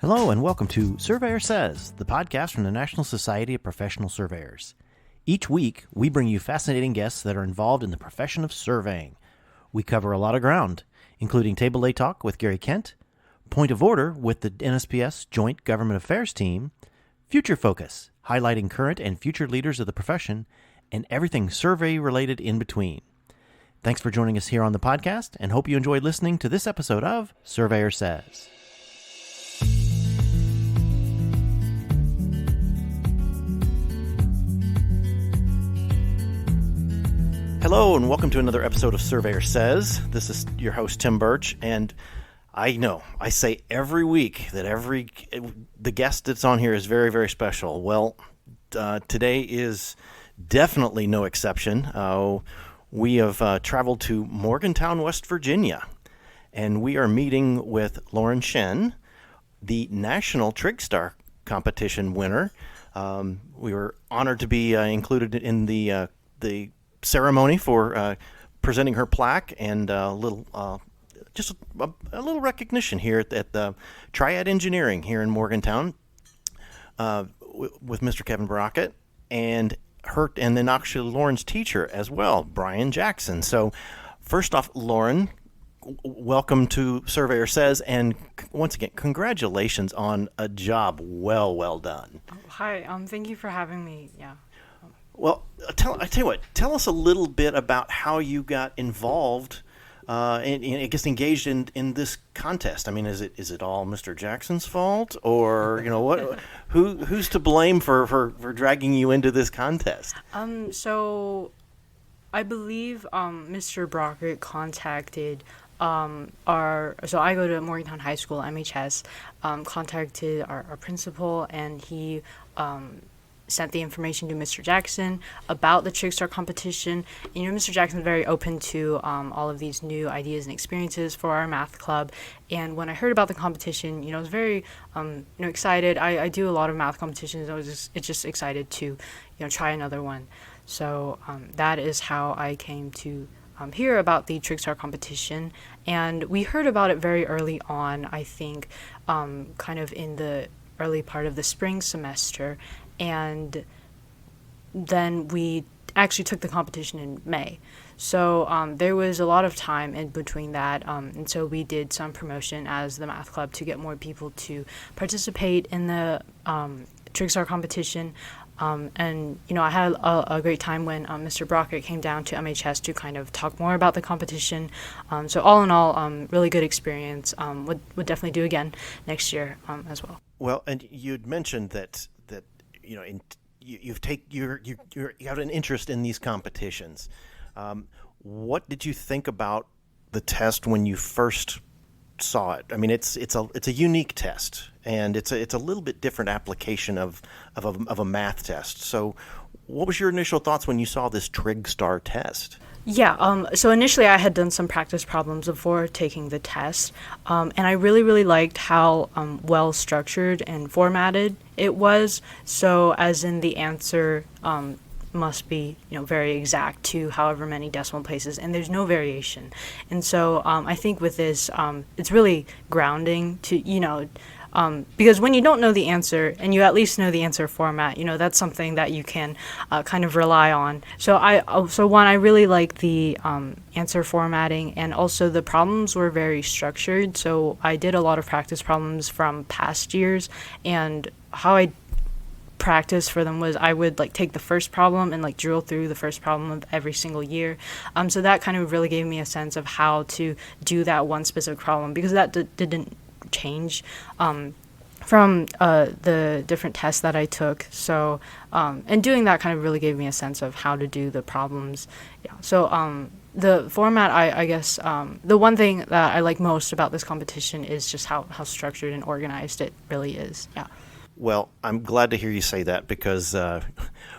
Hello and welcome to Surveyor Says, the podcast from the National Society of Professional Surveyors. Each week, we bring you fascinating guests that are involved in the profession of surveying. We cover a lot of ground, including Table A Talk with Gary Kent, Point of Order with the NSPS Joint Government Affairs Team, Future Focus, highlighting current and future leaders of the profession, and everything survey-related in between. Thanks for joining us here on the podcast, and hope you enjoyed listening to this episode of Surveyor Says. Hello and welcome to another episode of Surveyor Says. This is your host, Tim Birch, and I know I say every week that the guest that's on here is very, very special. Well, today is definitely no exception. We have traveled to Morgantown, West Virginia, and we are meeting with Lauren Shen, the National TrigStar competition winner. We were honored to be included in the ceremony for presenting her plaque and a little recognition here at the Triad Engineering here in Morgantown with Mr. Kevin Brockett and then actually Lauren's teacher as well, Brian Jackson. So first off, Lauren, welcome to Surveyor Says, and once again, congratulations on a job well done. Oh, hi, thank you for having me. Yeah. Well, I tell you what. Tell us a little bit about how you got involved, and I guess engaged in this contest. I mean, is it all Mr. Jackson's fault, or what? Who's to blame for dragging you into this contest? So I believe Mr. Brockett contacted so I go to Morgantown High School, MHS. Contacted our principal, and he sent the information to Mr. Jackson about the TrigStar competition. And, Mr. Jackson's very open to all of these new ideas and experiences for our math club. And when I heard about the competition, I was very excited. I do a lot of math competitions. I was just excited to try another one. So that is how I came to hear about the TrigStar competition. And we heard about it very early on, I think, kind of in the early part of the spring semester. And then we actually took the competition in May. So there was a lot of time in between that. And so we did some promotion as the math club to get more people to participate in the TrigStar competition. And I had a great time when Mr. Brockett came down to MHS to kind of talk more about the competition. So all in all, really good experience. Would definitely do again next year as well. Well, and you'd mentioned that you have an interest in these competitions. What did you think about the test when you first saw it? I mean, it's a unique test, and it's a little bit different application of a math test. So, what was your initial thoughts when you saw this TrigStar test? Yeah, so initially I had done some practice problems before taking the test, and I really liked how well structured and formatted it was. So as in the answer must be very exact to however many decimal places, and there's no variation. And so I think with this it's really grounding to because when you don't know the answer and you at least know the answer format, that's something that you can kind of rely on. So I really like the answer formatting, and also the problems were very structured. So I did a lot of practice problems from past years, and how I practice for them was I would take the first problem and drill through the first problem of every single year. So that kind of really gave me a sense of how to do that one specific problem, because that didn't change from the different tests that I took. So and doing that kind of really gave me a sense of how to do the problems. Yeah. So the format, I guess the one thing that I like most about this competition is just how structured and organized it really is. Yeah. Well, I'm glad to hear you say that, because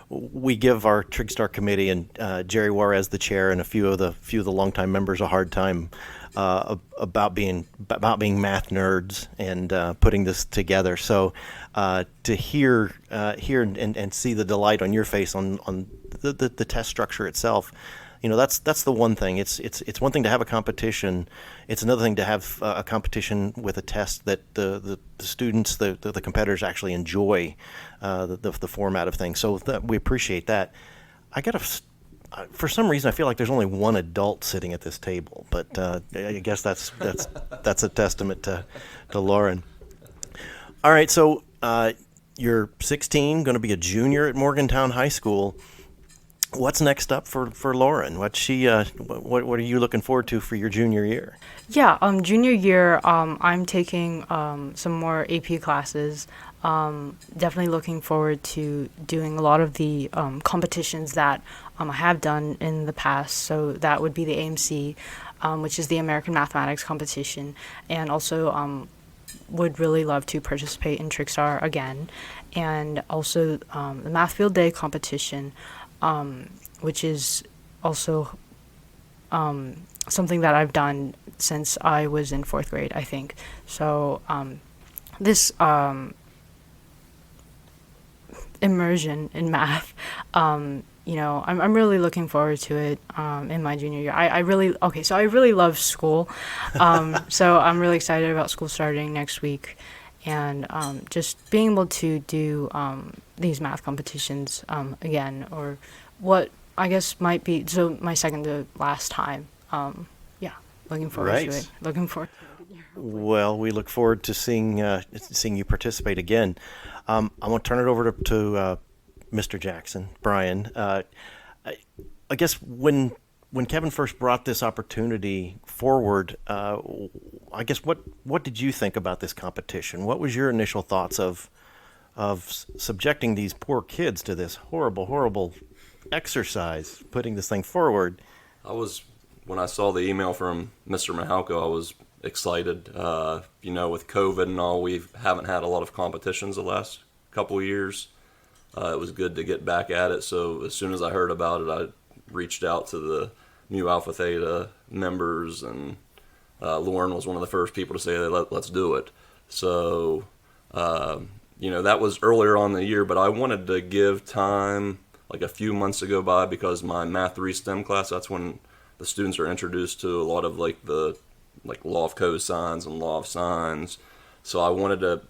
we give our TrigStar committee and Jerry Juarez, the chair, and a few of the longtime members a hard time about being math nerds and putting this together. So to hear and see the delight on your face on the test structure itself, that's the one thing. It's one thing to have a competition. It's another thing to have a competition with a test that the students, the competitors actually enjoy the format of things. So we appreciate that. For some reason, I feel like there's only one adult sitting at this table, but I guess that's a testament to Lauren. All right, so you're 16, going to be a junior at Morgantown High School. What's next up for Lauren? What are you looking forward to for your junior year? Yeah, junior year, I'm taking some more AP classes. Definitely looking forward to doing a lot of the competitions that I have done in the past. So that would be the AMC, which is the American Mathematics Competition, and also would really love to participate in Trickstar again, and also the Math Field Day competition, which is also something that I've done since I was in 4th grade, I think. So this immersion in math, I'm really looking forward to it in my junior year. I really love school, so I'm really excited about school starting next week, and just being able to do these math competitions again, or what I guess might be my second to last time. Looking forward to it. Looking forward to it. Well, we look forward to seeing you participate again. I want to turn it over to Mr. Jackson, Brian. I guess when Kevin first brought this opportunity forward, I guess what did you think about this competition? What was your initial thoughts of subjecting these poor kids to this horrible exercise, putting this thing forward? When I saw the email from Mr. Mahalko, I was excited. With COVID and all, we haven't had a lot of competitions the last couple of years. It was good to get back at it. So as soon as I heard about it, I reached out to the Mu Alpha Theta members, and Lauren was one of the first people to say, let's do it. So, that was earlier on in the year, but I wanted to give time, like a few months to go by, because my Math 3 STEM class, that's when the students are introduced to a lot of the law of cosines and law of sines. So I wanted to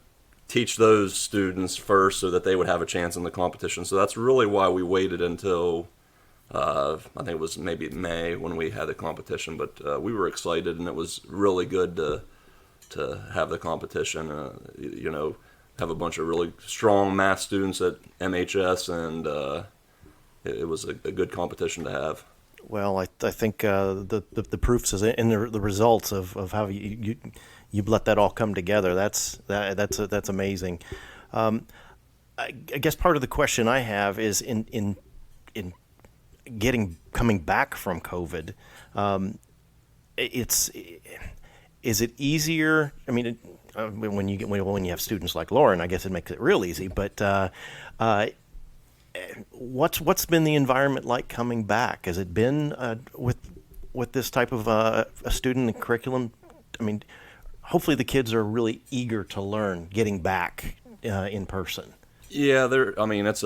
teach those students first so that they would have a chance in the competition. So that's really why we waited until I think it was maybe May when we had the competition. But we were excited, and it was really good to have the competition. Have a bunch of really strong math students at MHS, and it was a good competition to have. Well, I think the proofs is in the results of how you've let that all come together. That's amazing. I guess part of the question I have is in coming back from COVID. Is it easier? I mean, when you have students like Lauren, I guess it makes it real easy. But what's been the environment like coming back? Has it been with this type of a student and curriculum? I mean, hopefully the kids are really eager to learn getting back in person. Yeah, it's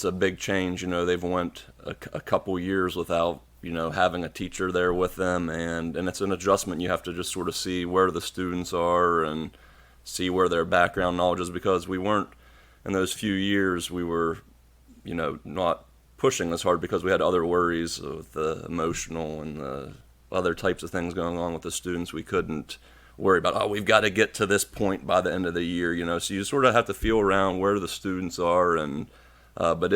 a big change. They've went a couple years without having a teacher there with them, and it's an adjustment. You have to just sort of see where the students are and see where their background knowledge is, because we weren't, in those few years, we were not pushing as hard because we had other worries with the emotional and the other types of things going on with the students. We couldn't worry about, we've got to get to this point by the end of the year, so you sort of have to feel around where the students are. And but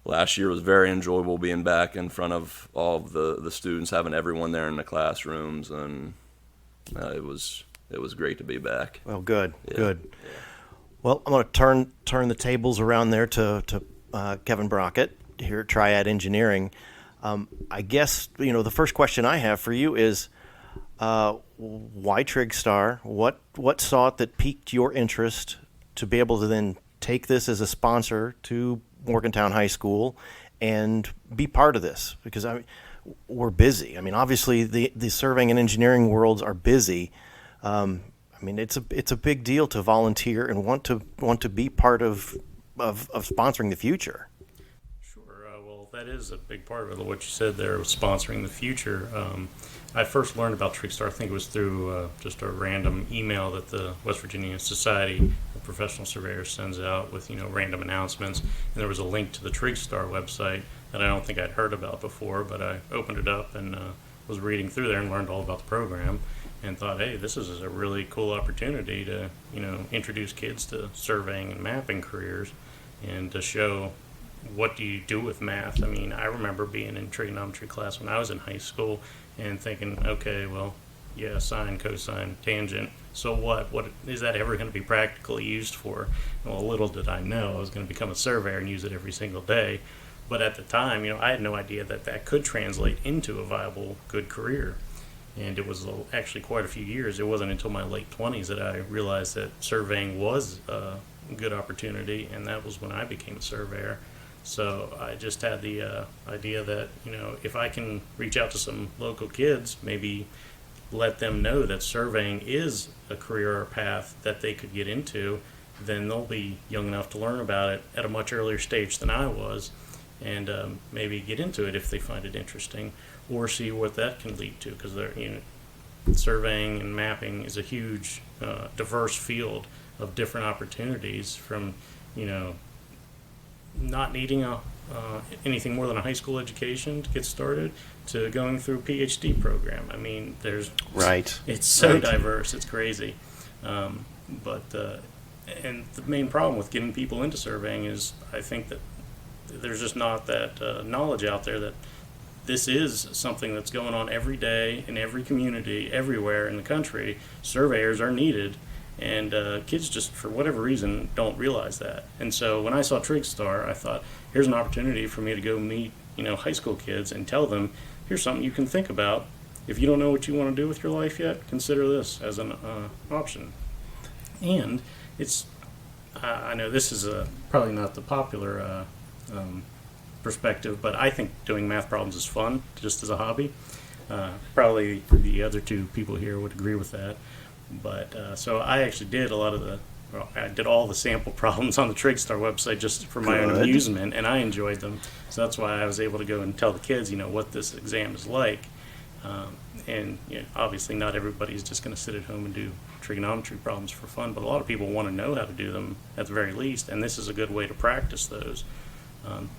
last year was very enjoyable being back in front of all of the students, having everyone there in the classrooms, and it was great to be back. Well, good. Well, I'm going to turn the tables around there to Kevin Brockett here at Triad Engineering. I guess the first question I have for you is, why Trigstar? What saw it that piqued your interest to be able to then take this as a sponsor to Morgantown High School and be part of this? Because we're busy. I mean, obviously the surveying and engineering worlds are busy. It's a big deal to volunteer and want to be part of sponsoring the future. Sure. Well, that is a big part of it. What you said there was sponsoring the future. I first learned about Trigstar, I think it was through just a random email that the West Virginia Society of Professional Surveyors sends out with, random announcements. And there was a link to the Trigstar website that I don't think I'd heard about before, but I opened it up and was reading through there and learned all about the program and thought, hey, this is a really cool opportunity to, introduce kids to surveying and mapping careers and to show what do you do with math. I mean, I remember being in trigonometry class when I was in high school and thinking, okay, well, yeah, sine, cosine, tangent, so what? What is that ever going to be practically used for? Well, little did I know I was going to become a surveyor and use it every single day. But at the time, I had no idea that could translate into a viable, good career. And it was actually quite a few years. It wasn't until my late 20s that I realized that surveying was a good opportunity, and that was when I became a surveyor. So I just had the idea that, if I can reach out to some local kids, maybe let them know that surveying is a career or path that they could get into, then they'll be young enough to learn about it at a much earlier stage than I was, and maybe get into it if they find it interesting, or see what that can lead to, because surveying and mapping is a huge, diverse field of different opportunities, from, not needing anything more than a high school education to get started, to going through a PhD program. I mean, it's so diverse, it's crazy. And the main problem with getting people into surveying is, I think that there's just not that knowledge out there that this is something that's going on every day in every community, everywhere in the country. Surveyors are needed. And kids just, for whatever reason, don't realize that. And so when I saw Trigstar, I thought, here's an opportunity for me to go meet, high school kids and tell them, here's something you can think about. If you don't know what you want to do with your life yet, consider this as an option. And it's, I know this is probably not the popular perspective, but I think doing math problems is fun, just as a hobby. Probably the other two people here would agree with that. But so I actually did I did all the sample problems on the Trigstar website just for my own amusement, and I enjoyed them. So that's why I was able to go and tell the kids, what this exam is like. And obviously not everybody's just going to sit at home and do trigonometry problems for fun, but a lot of people want to know how to do them at the very least, and this is a good way to practice those,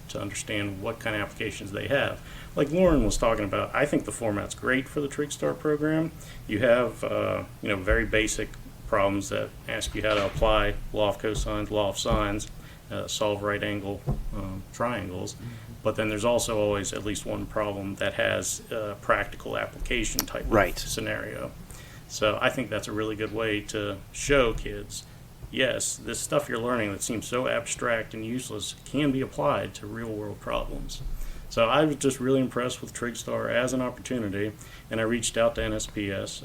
to understand what kind of applications they have. Like Lauren was talking about, I think the format's great for the Trigstar program. You have, very basic problems that ask you how to apply law of cosines, law of sines, solve right angle triangles. But then there's also always at least one problem that has a practical application type of scenario. So I think that's a really good way to show kids, yes, this stuff you're learning that seems so abstract and useless can be applied to real world problems. So I was just really impressed with Trigstar as an opportunity, and I reached out to NSPS,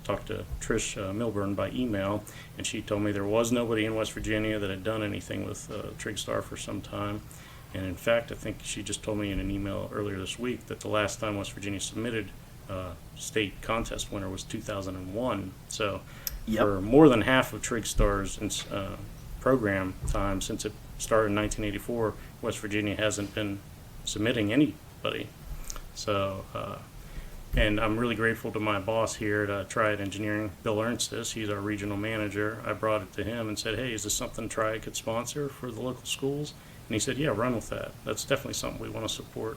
talked to Trish Milburn by email, and she told me there was nobody in West Virginia that had done anything with Trigstar for some time. And in fact, I think she just told me in an email earlier this week that the last time West Virginia submitted state contest winner was 2001. So for more than half of Trigstar's program time, since it started in 1984, West Virginia hasn't been submitting anybody. So, and I'm really grateful to my boss here at Triad Engineering, Bill Ernstis. He's our regional manager. I brought it to him and said, hey, is this something Triad could sponsor for the local schools? And he said, yeah, run with that. That's definitely something we want to support.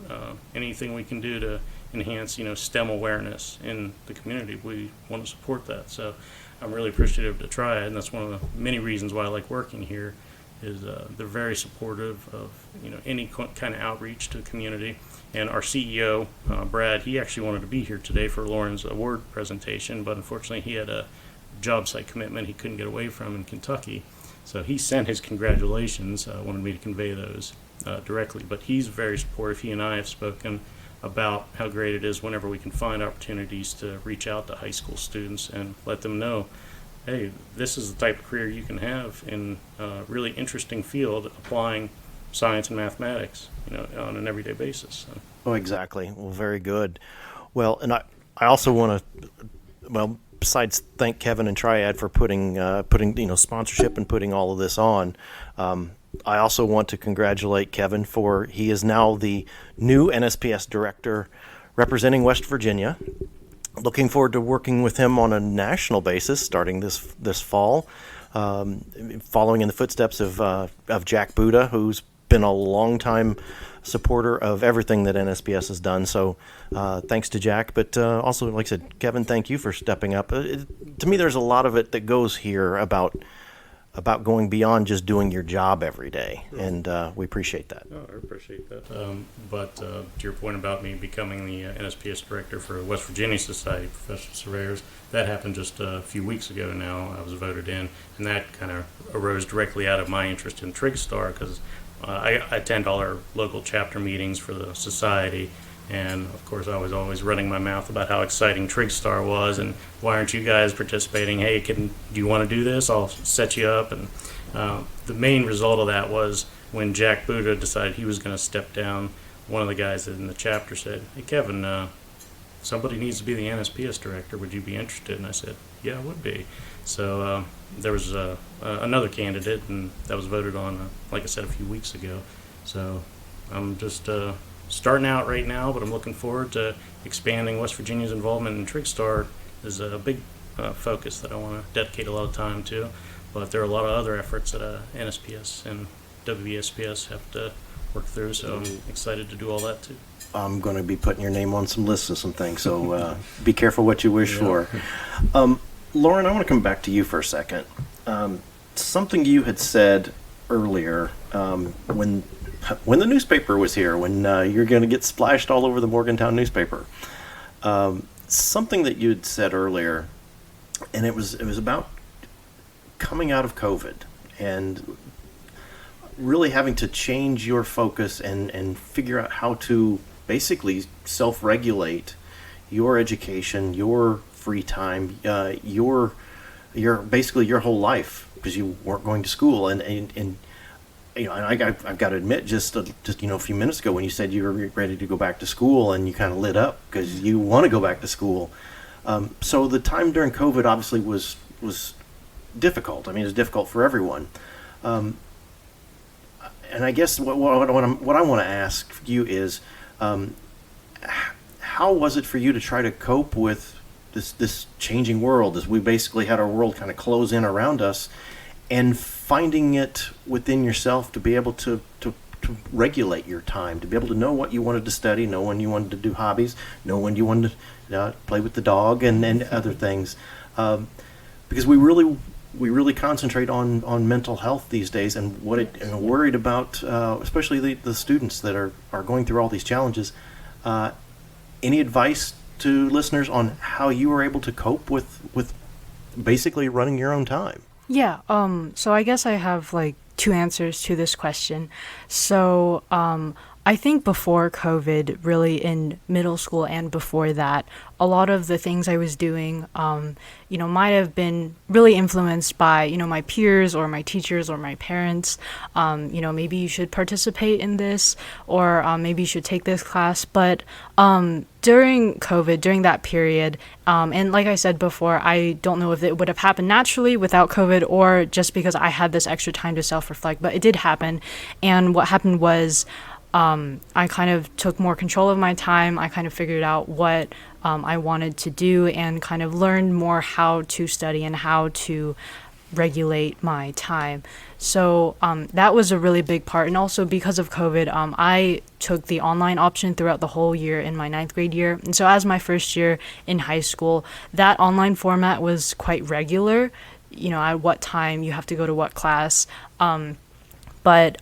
Anything we can do to enhance, STEM awareness in the community, we want to support that. So I'm really appreciative to Triad, and that's one of the many reasons why I like working here, is they're very supportive of, any kind of outreach to the community. And our CEO, Brad, he actually wanted to be here today for Lauren's award presentation, but unfortunately he had a job site commitment he couldn't get away from in Kentucky. So he sent his congratulations, wanted me to convey those directly. But he's very supportive. He and I have spoken about how great it is whenever we can find opportunities to reach out to high school students and let them know, hey, this is the type of career you can have in a really interesting field, applying science and mathematics, on an everyday basis. So. Oh, exactly. Well, very good. Well, and I also want to, besides thank Kevin and Triad for putting sponsorship and putting all of this on, I also want to congratulate Kevin for he is now the new NSPS director representing West Virginia. Looking forward to working with him on a national basis starting this fall, following in the footsteps of Jack Buda, who's been a long-time supporter of everything that NSPS has done. So thanks to Jack, but also, like I said, Kevin, thank you for stepping up. To me, there's a lot of it that goes here about going beyond just doing your job every day, and we appreciate that. Oh, I appreciate that. But to your point about me becoming the NSPS director for West Virginia Society of Professional Surveyors, that happened just a few weeks ago now. I was voted in, and that kind of arose directly out of my interest in TrigStar, because I attend all our local chapter meetings for the society, and of course I was always running my mouth about how exciting TrigStar was and why aren't you guys participating? Hey, do you want to do this? I'll set you up. And the main result of that was when Jack Buda decided he was going to step down, one of the guys in the chapter said, "Hey Kevin, somebody needs to be the NSPS director. Would you be interested?" And I said, "Yeah, I would be." So there was another candidate, and that was voted on, like I said, a few weeks ago. So I'm just starting out right now, but I'm looking forward to expanding West Virginia's involvement in TrigStar. Is a big focus that I want to dedicate a lot of time to. But there are a lot of other efforts that NSPS and WSPS have to work through, so I'm excited to do all that too. I'm going to be putting your name on some lists of some things, so be careful what you wish for. Lauren, I want to come back to you for a second. Something you had said earlier when the newspaper was here, when you're going to get splashed all over the Morgantown newspaper. Something that you had said earlier, and it was about coming out of COVID and really having to change your focus and figure out how to basically self-regulate your education, your free time, your basically your whole life, because you weren't going to school. And you know, and I've got to admit, just a few minutes ago when you said you were ready to go back to school, and you kind of lit up because you want to go back to school. So the time during COVID obviously was difficult. I mean, it was difficult for everyone. And I guess what I want to ask you is, how was it for you to try to cope with this changing world, as we basically had our world kind of close in around us, and finding it within yourself to be able to regulate your time, to be able to know what you wanted to study, know when you wanted to do hobbies, know when you wanted to play with the dog and other things, because we really concentrate on mental health these days, and worried about especially the students that are going through all these challenges. Any advice to listeners on how you were able to cope with basically running your own time? Yeah, so I guess I have like two answers to this question. So I think before COVID, really in middle school and before that, a lot of the things I was doing, might have been really influenced by, my peers or my teachers or my parents. Maybe you should participate in this, or maybe you should take this class. But during COVID, during that period, and like I said before, I don't know if it would have happened naturally without COVID or just because I had this extra time to self-reflect, but it did happen. And what happened was, I kind of took more control of my time. I kind of figured out what I wanted to do and kind of learned more how to study and how to regulate my time. So that was a really big part. And also because of COVID, I took the online option throughout the whole year in my 9th grade year. And so as my first year in high school, that online format was quite regular, at what time you have to go to what class. But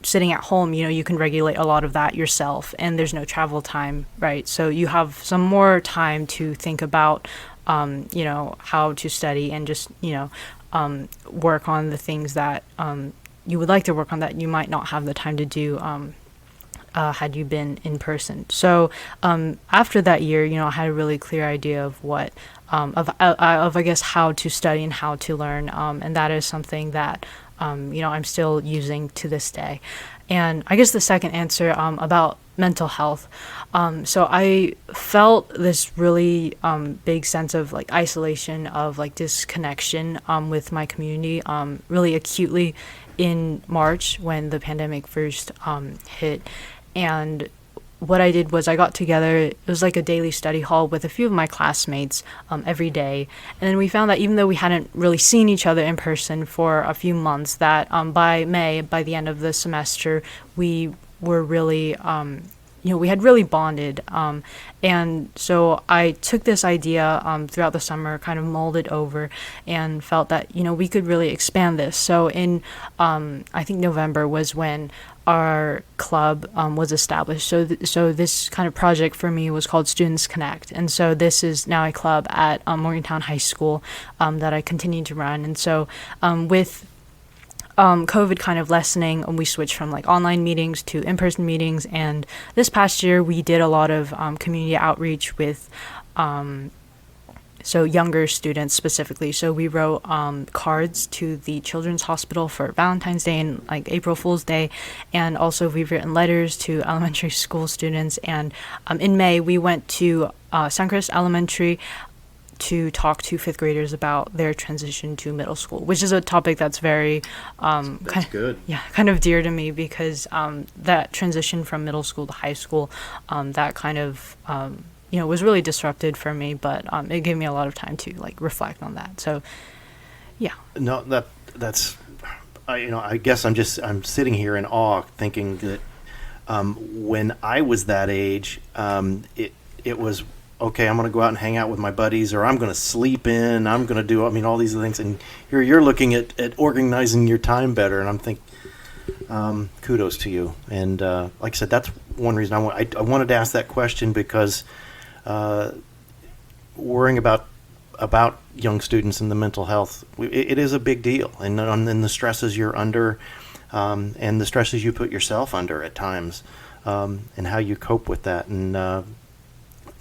sitting at home, you can regulate a lot of that yourself, and there's no travel time, right? So you have some more time to think about, how to study and just, work on the things that you would like to work on that you might not have the time to do had you been in person. So after that year, I had a really clear idea of what, I guess, how to study and how to learn, and that is something that I'm still using to this day. And I guess the second answer about mental health. So I felt this really big sense of like isolation, of like disconnection with my community really acutely in March when the pandemic first hit. And what I did was I got together, it was like a daily study hall with a few of my classmates every day. And then we found that even though we hadn't really seen each other in person for a few months, that by May, by the end of the semester, we were really, we had really bonded. And so I took this idea throughout the summer, kind of molded over, and felt that, we could really expand this. So in, I think November was when our club was established. So this kind of project for me was called Students Connect. And so this is now a club at Morgantown High School that I continue to run. And so with COVID kind of lessening, we switched from like online meetings to in-person meetings. And this past year, we did a lot of community outreach with so younger students specifically. So we wrote cards to the Children's Hospital for Valentine's Day and like April Fool's Day. And also we've written letters to elementary school students. And in May, we went to Suncrest Elementary to talk to fifth graders about their transition to middle school, which is a topic that's very kind of dear to me, because that transition from middle school to high school, that kind of was really disrupted for me, but it gave me a lot of time to like reflect on that. So yeah. No, that's I guess I'm sitting here in awe thinking that when I was that age, it was okay, I'm going to go out and hang out with my buddies, or I'm going to sleep in, I'm going to do, all these things. And you're looking at organizing your time better. And I'm thinking, kudos to you. And like I said, that's one reason I wanted to ask that question, because worrying about young students and the mental health, it is a big deal. And the stresses you're under, and the stresses you put yourself under at times, and how you cope with that. And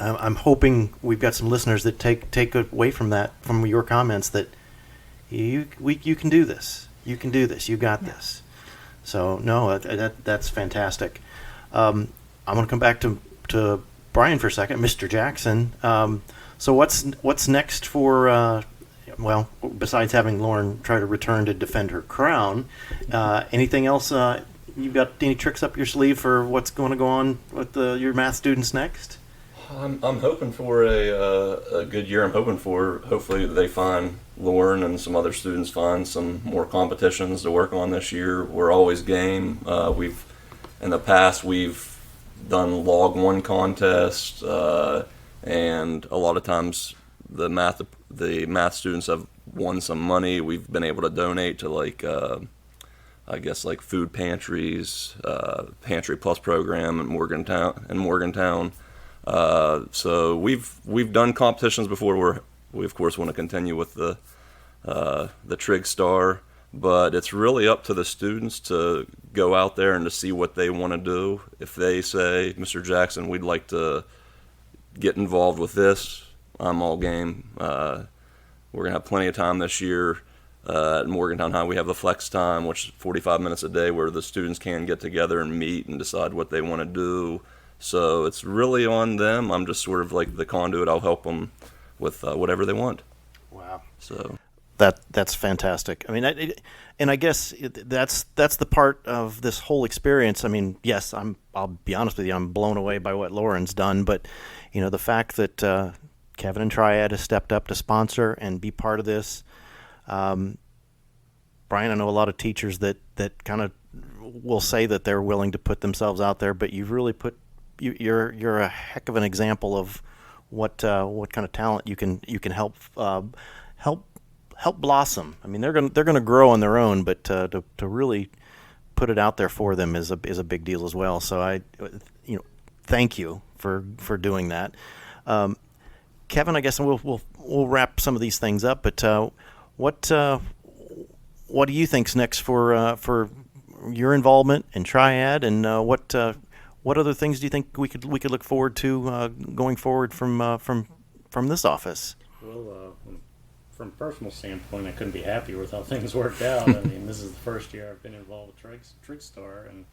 I'm hoping we've got some listeners that take away from that, from your comments, that you can do this. You can do this. You got this. So no, that's fantastic. I'm going to come back to Brian for a second, Mr. Jackson. So what's next for? Besides having Lauren try to return to defend her crown, anything else? You've got any tricks up your sleeve for what's going to go on with your math students next? I'm hoping for a good year. I'm hoping for, hopefully they find, Lauren and some other students find some more competitions to work on this year. We're always game. In the past we've done log 1 contests, and a lot of times the math students have won some money. We've been able to donate to like food pantries, Pantry Plus program in Morgantown. So we've done competitions before. We of course want to continue with the Trig Star, but it's really up to the students to go out there and to see what they want to do. If they say, Mr. Jackson, we'd like to get involved with this, I'm all game. We're gonna have plenty of time this year. At Morgantown High, we have the flex time, which is 45 minutes a day, where the students can get together and meet and decide what they want to do. So it's really on them. I'm just sort of like the conduit. I'll help them with whatever they want. Wow. So that's fantastic. I guess that's the part of this whole experience. Yes, I'll be honest with you, I'm blown away by what Lauren's done, but the fact that Kevin and Triad has stepped up to sponsor and be part of this. Brian, I know a lot of teachers that kind of will say that they're willing to put themselves out there, but you've really you're a heck of an example of what kind of talent you can help blossom. They're gonna grow on their own, but to really put it out there for them is a big deal as well. So I thank you for doing that. Kevin, I guess we'll wrap some of these things up, but what do you think's next for your involvement in Triad, and what other things do you think we could look forward to going forward from this office? Well, from a personal standpoint, I couldn't be happier with how things worked out. I mean, this is the first year I've been involved with Trigstar, and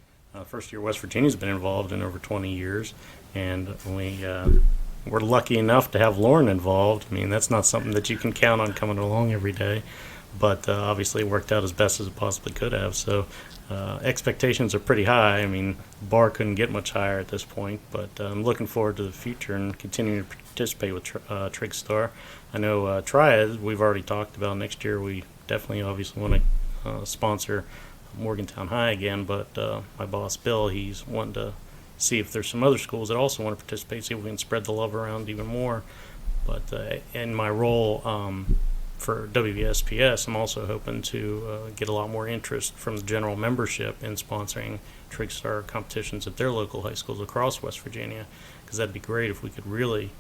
first year West Virginia's been involved in over 20 years, and we're lucky enough to have Lauren involved. I mean, that's not something that you can count on coming along every day, but obviously it worked out as best as it possibly could have. So expectations are pretty high. I mean, the bar couldn't get much higher at this point, but I'm looking forward to the future and continuing to participate with Trigstar. I know Triad, we've already talked about next year. We definitely obviously want to sponsor Morgantown High again, but my boss, Bill, he's wanting to see if there's some other schools that also want to participate, see if we can spread the love around even more. But in my role for WSPS, I'm also hoping to get a lot more interest from the general membership in sponsoring Trigstar competitions at their local high schools across West Virginia, because that'd be great if we could really,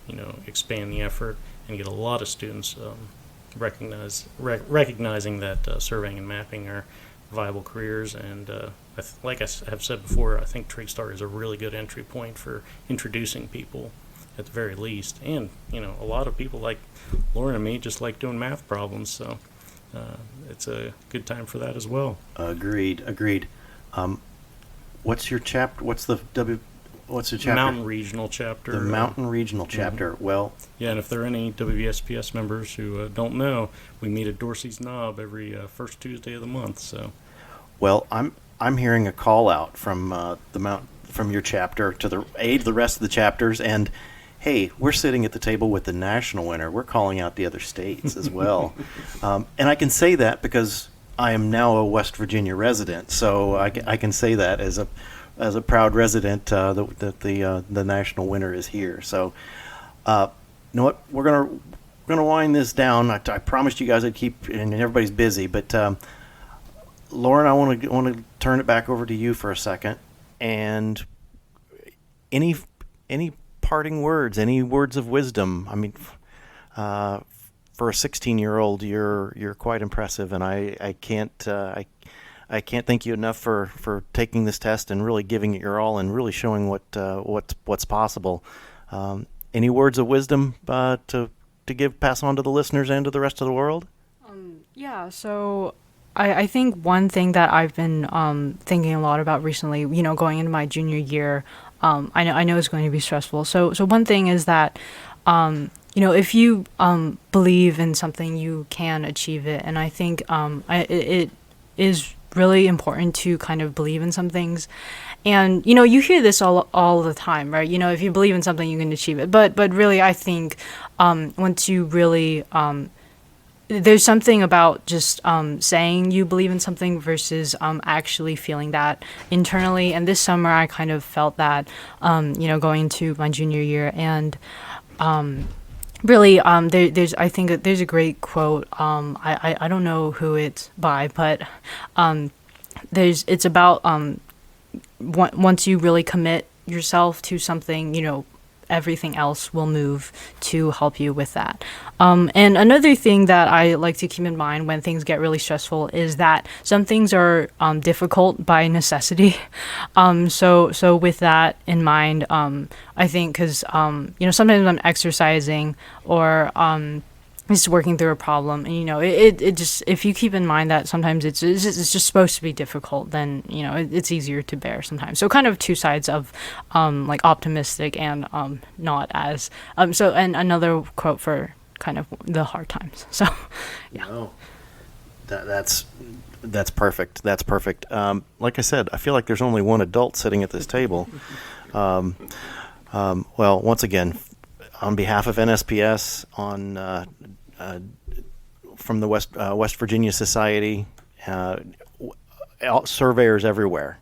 expand the effort and get a lot of students recognizing that surveying and mapping are viable careers. And like I have said before, I think Trigstar is a really good entry point for introducing people at the very least. And, a lot of people like Lauren and me just like doing math problems, so it's a good time for that as well. Agreed. What's your chapter? What's the chapter? Mountain Regional Chapter. The Mountain Regional Chapter. Mm-hmm. Well, yeah, and if there are any WSPS members who don't know, we meet at Dorsey's Knob every first Tuesday of the month. So, well, I'm hearing a call out from from your chapter to the rest of the chapters, and hey, we're sitting at the table with the national winner. We're calling out the other states as well, and I can say that because I am now a West Virginia resident, so I can say that as a proud resident that the national winner is here. So, you know what? We're gonna wind this down. I promised you guys I'd keep, and everybody's busy, but Lauren, I want to turn it back over to you for a second, and any parting words, any words of wisdom. I mean, for a 16-year-old, you're quite impressive, and I can't thank you enough for taking this test and really giving it your all and really showing what's possible. Any words of wisdom to pass on to the listeners and to the rest of the world? Yeah. So I think one thing that I've been thinking a lot about recently, going into my junior year, I know it's going to be stressful. So one thing is that, if you believe in something, you can achieve it. And I think it is really important to kind of believe in some things. And, you hear this all the time, right? If you believe in something, you can achieve it. But really, I think once you really there's something about just saying you believe in something versus actually feeling that internally. And this summer, I kind of felt that, going into my junior year. And really, I think that there's a great quote. I don't know who it's by, but it's about once you really commit yourself to something, everything else will move to help you with that. And another thing that I like to keep in mind when things get really stressful is that some things are difficult by necessity. So with that in mind, I think because, sometimes I'm exercising or just working through a problem, and it just, if you keep in mind that sometimes it's just supposed to be difficult, then it's easier to bear sometimes. So kind of two sides of like optimistic and not as so. And another quote for kind of the hard times. So yeah. No, that's perfect. That's perfect. Like I said, I feel like there's only one adult sitting at this table. Well, once again, on behalf of NSPS, from the West Virginia Society, surveyors everywhere,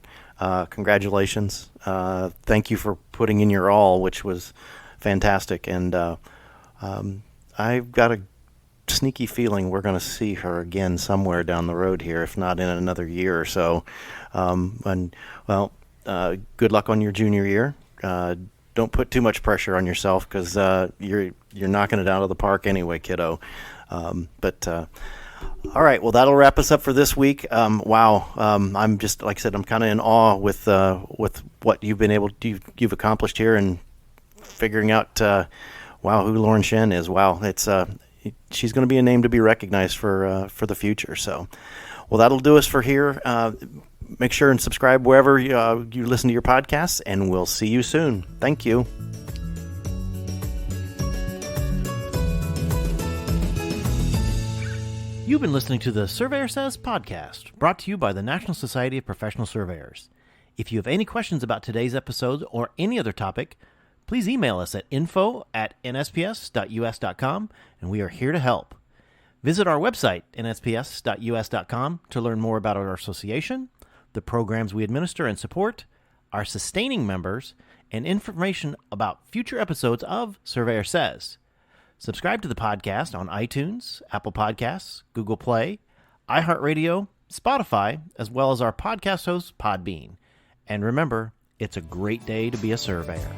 congratulations. Thank you for putting in your all, which was fantastic. And I've got a sneaky feeling we're going to see her again somewhere down the road here, if not in another year or so. Good luck on your junior year. Don't put too much pressure on yourself, because you're knocking it out of the park anyway, kiddo. All right, well, that'll wrap us up for this week. Wow, I'm just, like I said, I'm kind of in awe with what you've accomplished here, and figuring out who Lauren Shen is. Wow, it's she's going to be a name to be recognized for the future. So, well, that'll do us for here. Make sure and subscribe wherever you listen to your podcasts, and we'll see you soon. Thank you. You've been listening to the Surveyor Says podcast, brought to you by the National Society of Professional Surveyors. If you have any questions about today's episode or any other topic, please email us at info@nsps.us.com, and we are here to help. Visit our website, nsps.us.com, to learn more about our association, the programs we administer and support, our sustaining members, and information about future episodes of Surveyor Says. Subscribe to the podcast on iTunes, Apple Podcasts, Google Play, iHeartRadio, Spotify, as well as our podcast host, Podbean. And remember, it's a great day to be a surveyor.